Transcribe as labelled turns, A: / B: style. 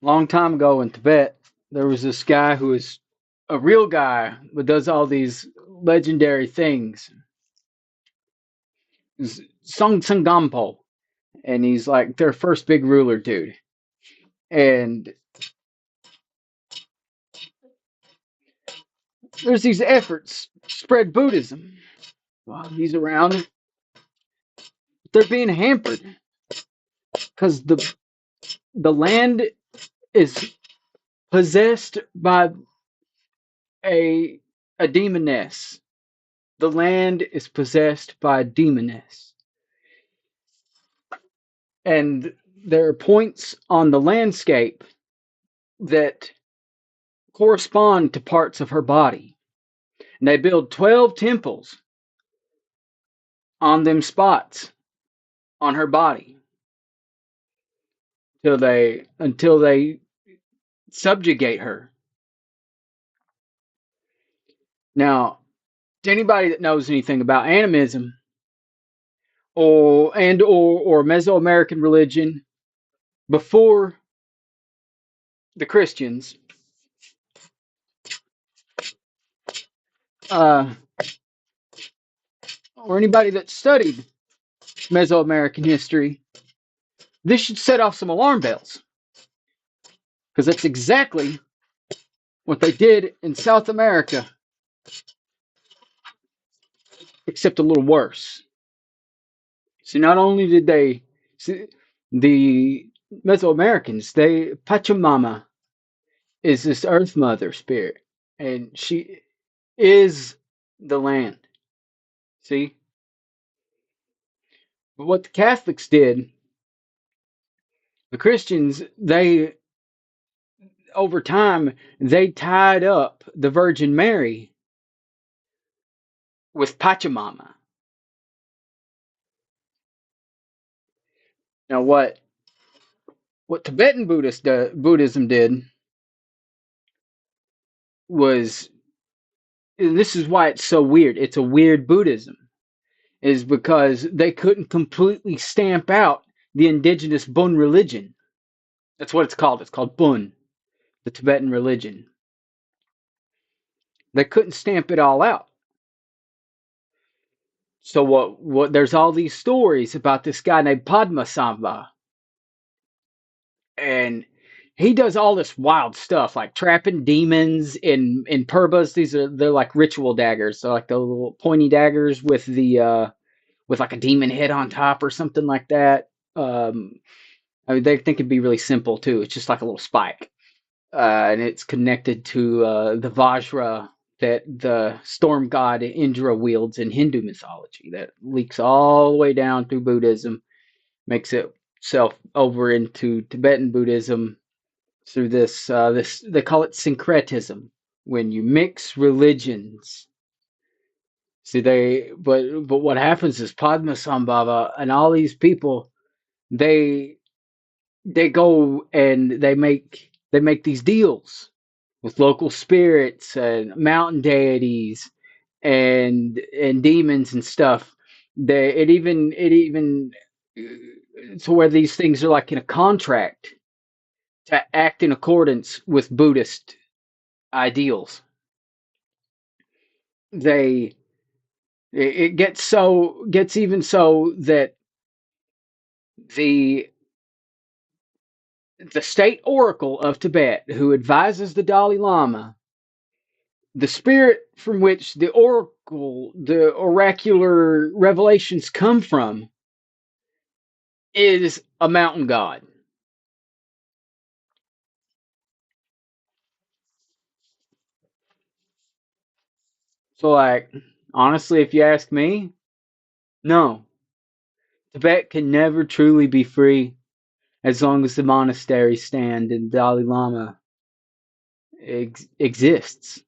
A: Long time ago in Tibet, there was this guy who is a real guy but does all these legendary things. He's Song Sangampo, and he's like their first big ruler dude. And there's these efforts to spread Buddhism. While he's around, they're being hampered because the land is possessed by a a demoness. The land is possessed by a demoness. And there are points on the landscape that correspond to parts of her body. And they build 12 temples on them spots on her body until they subjugate her. Now, to anybody that knows anything about animism or Mesoamerican religion before the Christians, uh, or anybody that studied Mesoamerican history, this should set off some alarm bells because that's exactly what they did in South America, except a little worse. See, not only did they, see, the Mesoamericans, Pachamama is this Earth Mother spirit, and she is the land. See, but what the Catholics did, the Christians, they over time they tied up the Virgin Mary with Pachamama. Now, what Tibetan Buddhism did was, and this is why it's so weird. It's a weird Buddhism, is because they couldn't completely stamp out the indigenous Bun religion. That's what it's called. It's called Bun, the Tibetan religion. They couldn't stamp it all out. So what there's all these stories about this guy named Padmasambha, and he does all this wild stuff like trapping demons in purbas. They're like ritual daggers, so like the little pointy daggers with like a demon head on top or something like that. I mean, they think it'd be really simple too. It's just like a little spike, and it's connected to the Vajra that the storm god Indra wields in Hindu mythology. That leaks all the way down through Buddhism, makes itself over into Tibetan Buddhism through this they call it syncretism, when you mix religions. See, but what happens is Padmasambhava and all these people, they they go and they make these deals with local spirits and mountain deities and demons and stuff. It even to where these things are like in a contract to act in accordance with Buddhist ideals. They it gets even so that the the state oracle of Tibet, who advises the Dalai Lama, the spirit from which the oracular revelations come from, is a mountain god. So, like, honestly, if you ask me, no, Tibet can never truly be free as long as the monasteries stand and the Dalai Lama exists.